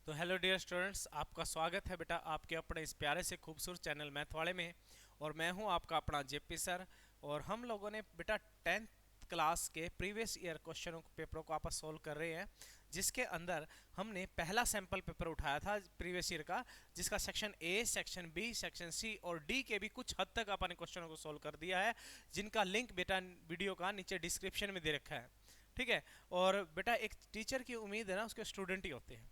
तो hello dear students, आपका स्वागत है बेटा आपके अपने इस प्यारे से खूबसूरत चैनल मैथ वाले में। और मैं हूं आपका अपना जेपी सर। और हम लोगों ने बेटा 10th क्लास के प्रीवियस ईयर क्वेश्चनों पेपरों को आपस सोल्व कर रहे हैं, जिसके अंदर हमने पहला सैंपल पेपर उठाया था प्रीवियस ईयर का, जिसका section A, section B, section C और डी के भी कुछ हद तक अपने क्वेश्चनों को सोल्व कर दिया है, जिनका लिंक बेटा वीडियो का नीचे डिस्क्रिप्शन में दे रखा है। ठीक है। और बेटा एक टीचर की उम्मीद है ना, उसके स्टूडेंट ही होते हैं।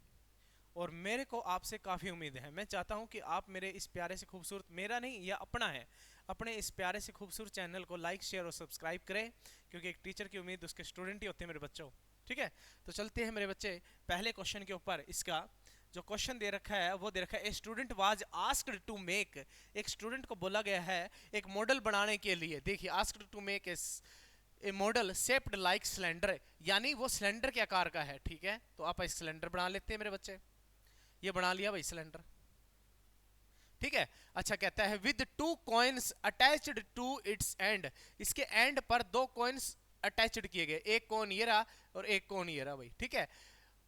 और मेरे को आपसे काफ़ी उम्मीद है। मैं चाहता हूं कि आप मेरे इस प्यारे से खूबसूरत, मेरा नहीं या अपना है, अपने इस प्यारे से खूबसूरत चैनल को लाइक, शेयर और सब्सक्राइब करें, क्योंकि एक टीचर की उम्मीद उसके स्टूडेंट ही होते हैं मेरे बच्चों। ठीक है। तो चलते हैं मेरे बच्चे पहले क्वेश्चन के ऊपर। इसका जो क्वेश्चन दे रखा है वो दे रखा है, a student was asked to make, एक स्टूडेंट को बोला गया है एक मॉडल बनाने के लिए। देखिए, asked to make a model shaped like cylinder, यानी वो सिलेंडर के आकार का है। ठीक है, तो आप इस सिलेंडर बना लेते हैं मेरे बच्चे। ये बना लिया भाई सिलेंडर। ठीक है। अच्छा, कहता है with two coins attached to its end, इसके एंड पर दो कॉइन्स अटैच्ड किए गए, एक कॉइन ये रहा और एक कॉइन ये रहा भाई। ठीक है।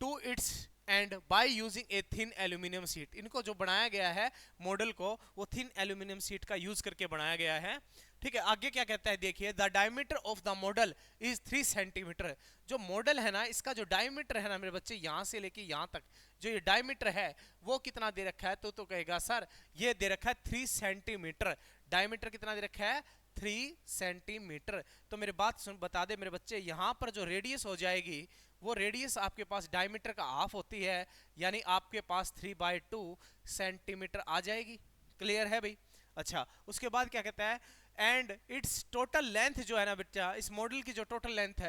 To its end by using a thin aluminium sheet, इनको जो बनाया गया है मॉडल को, वो थिन एल्यूमिनियम सीट का यूज करके बनाया गया है। ठीक है। आगे क्या कहता है, देखिए, the diameter of the model is 3 centimetre. जो मॉडल है ना, इसका जो डायमीटर है ना मेरे बच्चे, यहां से लेके यहां तक जो ये डायमीटर है वो कितना दे रखा है, तो कहेगा सर ये दे रखा है 3 सेंटीमीटर। डायमीटर कितना दे रखा है, 3 सेंटीमीटर। तो मेरी बात सुन, बता दे मेरे बच्चे, यहां पर जो रेडियस हो जाएगी वो रेडियस आपके पास डायमीटर का हाफ होती है, यानी आपके पास 3/2 सेंटीमीटर आ जाएगी। क्लियर है भाई। अच्छा, उसके बाद क्या कहता है, एंड इट्स टोटल लेंथ जो है ना बच्चा, इस मॉडल की जो टोटल लेंथ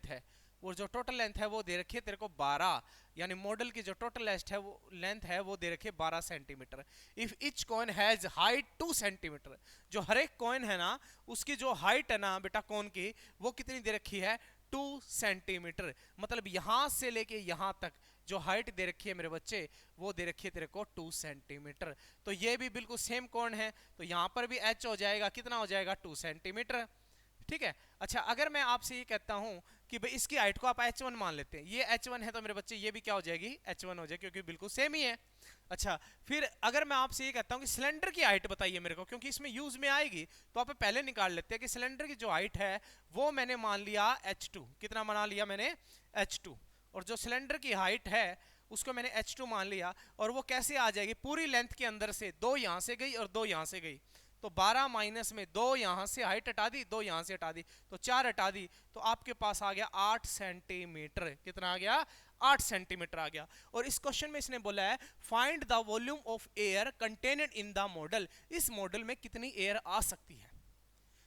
है, वो जो टोटल लेंथ है वो दे रखी है तेरे को 12, यानी मॉडल की जो टोटल लेंथ है वो दे रखी है 12 centimetre. If etch coin has height 2 centimetre, जो हर एक कॉइन है ना उसकी जो हाइट है ना बेटा कॉइन की, वो कितनी दे रखी है, 2 सेंटीमीटर। मतलब यहां से लेके यहां तक जो हाइट दे रखी है मेरे बच्चे, वो दे रखी है तेरे को 2 सेंटीमीटर। तो ये भी बिल्कुल सेम कौन है, तो यहां पर भी एच हो जाएगा, कितना हो जाएगा, 2 सेंटीमीटर। ठीक है। अच्छा, अगर मैं आपसे ये कहता हूं कि भाई इसकी हाइट को आप h1 मान लेते हैं, ये h1 है, तो मेरे बच्चे ये भी क्या हो जाएगी, h1 हो जाएगी, क्योंकि बिल्कुल सेम ही है। अच्छा, फिर अगर मैं आपसे ये कहता हूं कि सिलेंडर की हाइट बताइए मेरे को, क्योंकि इसमें यूज में आएगी, तो आप पहले निकाल लेते हैं कि सिलेंडर की जो हाइट है वो मैंने मान लिया h2। कितना मान लिया मैंने, h2। और जो सिलेंडर की हाइट है उसको मैंने h2 मान लिया। और वो कैसे आ जाएगी, पूरी लेंथ के अंदर से दो यहां से गई और दो यहां से गई, तो 12 माइनस में दो यहां से हाइट हटा दी, दो यहां से हटा दी, तो 4 हटा दी, तो आपके पास आ गया 8 सेंटीमीटर। कितना आ गया, 8 सेंटीमीटर आ गया। और इस क्वेश्चन में इसने बोला है find the volume of air contained in the model, इस मॉडल में कितनी एयर आ सकती है।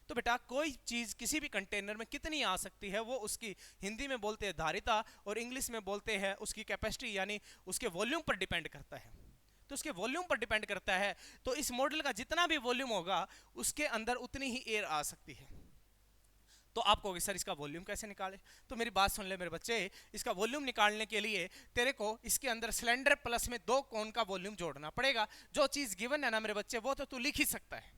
तो बेटा कोई चीज किसी भी कंटेनर में कितनी आ सकती है, वो उसकी हिंदी में बोलते हैं धारिता और इंग्लिश में बोलते हैं उसकी कैपेसिटी, यानी उसके वॉल्यूम पर डिपेंड करता है। तो उसके वॉल्यूम पर डिपेंड करता है, तो इस मॉडल का जितना भी वॉल्यूम होगा उसके अंदर उतनी ही एयर आ सकती है। तो आप कहोगे सर इसका वॉल्यूम कैसे निकाले, तो मेरी बात सुन ले मेरे बच्चे, इसका वॉल्यूम निकालने के लिए तेरे को इसके अंदर सिलेंडर प्लस में दो कोन का वॉल्यूम जोड़ना पड़ेगा। जो चीज गिवन है ना मेरे बच्चे, वो तो तू लिख ही सकता है,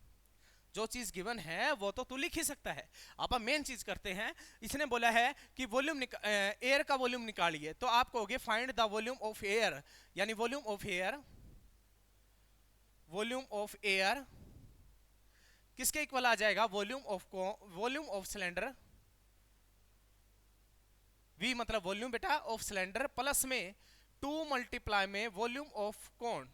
जो चीज गिवन है वो तो तू लिख ही सकता है। अब हम मेन चीज करते हैं। इसने बोला है कि वॉल्यूम एयर का वॉल्यूम निकालिए, तो आप कहोगे find the volume of air, यानी वॉल्यूम ऑफ एयर किसके इक्वल आ जाएगा, वॉल्यूम ऑफ सिलेंडर, वी मतलब वॉल्यूम बेटा ऑफ सिलेंडर, प्लस में 2 मल्टीप्लाई में वॉल्यूम ऑफ कौन।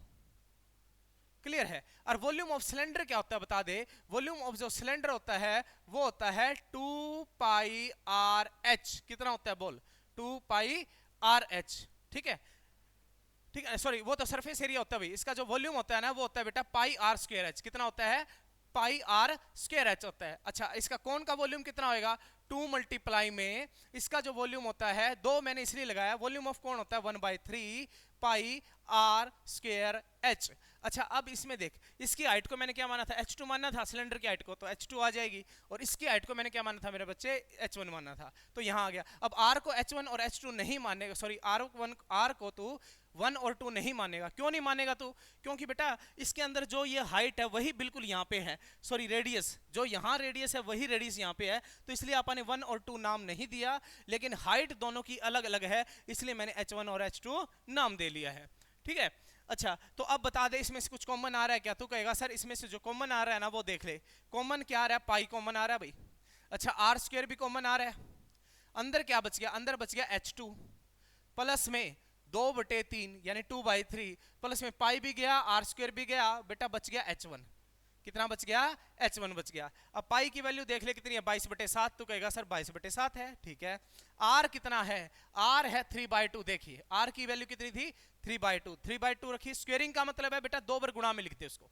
क्लियर है। और वॉल्यूम ऑफ सिलेंडर क्या होता है बता दे, वॉल्यूम ऑफ जो सिलेंडर होता है वो होता है 2πRh। कितना होता है बोल, 2πRh। ठीक है, ठीक है, सॉरी वो तो सरफेस एरिया होता है भाई, इसका जो वॉल्यूम होता है ना वो होता है बेटा πr²h। कितना होता है, πr²h होता है। अच्छा, इसका कौन का वॉल्यूम कितना होएगा, 2 मल्टीप्लाई में इसका जो वॉल्यूम होता है, दो मैंने इसलिए लगाया, वॉल्यूम ऑफ कौन होता है 1/3 πr²h। अच्छा, अब इसमें देख, इसकी हाइट को मैंने क्या माना था, h2 मानना था सिलेंडर की हाइट को, तो h2 आ जाएगी। और इसकी हाइट को मैंने क्या माना था मेरे बच्चे, h1 मानना था, तो यहां आ गया। अब r को h1 और h2 नहीं मानेगा, सॉरी r को तू 1 और 2 नहीं मानेगा। क्यों नहीं मानेगा तू, क्योंकि बेटा इसके अंदर जो ये हाइट है वही बिल्कुल यहाँ पे है, सॉरी रेडियस, जो यहाँ रेडियस है वही रेडियस यहाँ पे है, तो इसलिए आपने 1 और 2 नाम नहीं दिया, लेकिन हाइट दोनों की अलग अलग है, इसलिए मैंने h1 और h2 नाम दे लिया है। ठीक है। अच्छा तो अब बता दे इसमें से कुछ कॉमन आ रहा है क्या? तू कहेगा सर इसमें से जो कॉमन आ रहा है ना वो देख ले। कॉमन क्या आ रहा है? पाई कॉमन आ रहा है भाई। अच्छा आर स्क्वायर भी कॉमन आ रहा है। अंदर क्या बच गया? अंदर बच गया h2 प्लस में 2/3 यानी 2/3 प्लस में पाई भी गया, आर स्क्वायर भी गया, बेटा बच गया h1। कितना बच गया? h1 बच गया। अब पाई की वैल्यू देख ले कितनी है? 22/7। तो कहेगा सर 22/7 है, ठीक है। r कितना है? r है 3/2। देखिए r की वैल्यू कितनी थी? 3/2। 3/2 रखिए। स्क्वेयरिंग का मतलब है बेटा 2 बार गुणा में लिखते उसको।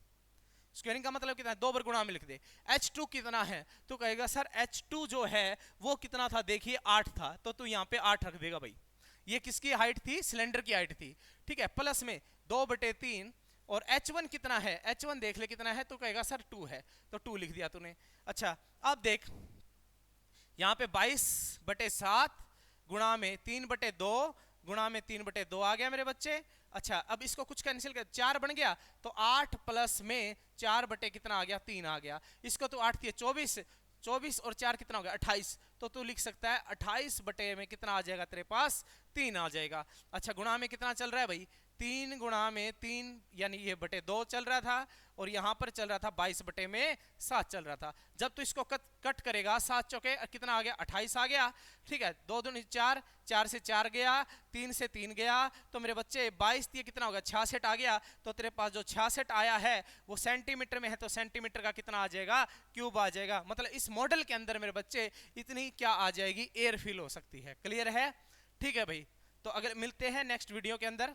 स्क्वेयरिंग का मतलब कितना है? 2 बार गुणा में लिख दे। h2 कितना है? तो कहेगा सर h2 जो है वो कितना था? देखिए 8 था, तो तू यहाँ पे 8 रख देगा भाई। ये किसकी हाइट थी? सिलेंडर की हाइट थी, ठीक है। प्लस में 2/3 और h1 कितना है? h1 देख ले कितना है? तो कहेगा सर 2 है, तो 2 लिख दिया तूने। अच्छा अब देख यहाँ पे 22/7 गुणा में 3/2 गुणा में 3/2 आ गया मेरे बच्चे। अच्छा अब इसको कुछ कैंसिल कर, 4 बन गया, तो 8 प्लस में 4 बटे कितना आ गया? 3 आ गया। इसको तो 8 थी 24, 24 और 4 कितना हो गया? 28। तो तू लिख सकता है 28 बटे में कितना आ जाएगा तेरे पास? 3 आ जाएगा। अच्छा गुणा में कितना चल रहा है भाई? 3 गुणा में 3 यानी ये बटे 2 चल रहा था, और यहां पर चल रहा था 22/7 चल रहा था। जब तू इसको कट करेगा 7 चौके कितना आ गया? 28 आ गया, ठीक है। 2 दूनी 4, 4 से 4 गया, 3 से 3 गया, तो मेरे बच्चे 22 दिए कितना होगा? 66 आ गया। तो तेरे पास जो 66 आया है वो सेंटीमीटर में है, तो सेंटीमीटर का कितना आ जाएगा? क्यूब आ जाएगा। मतलब इस मॉडल के अंदर मेरे बच्चे इतनी क्या आ जाएगी? एयर फिल हो सकती है। क्लियर है? ठीक है भाई। तो अगर मिलते हैं नेक्स्ट वीडियो के अंदर।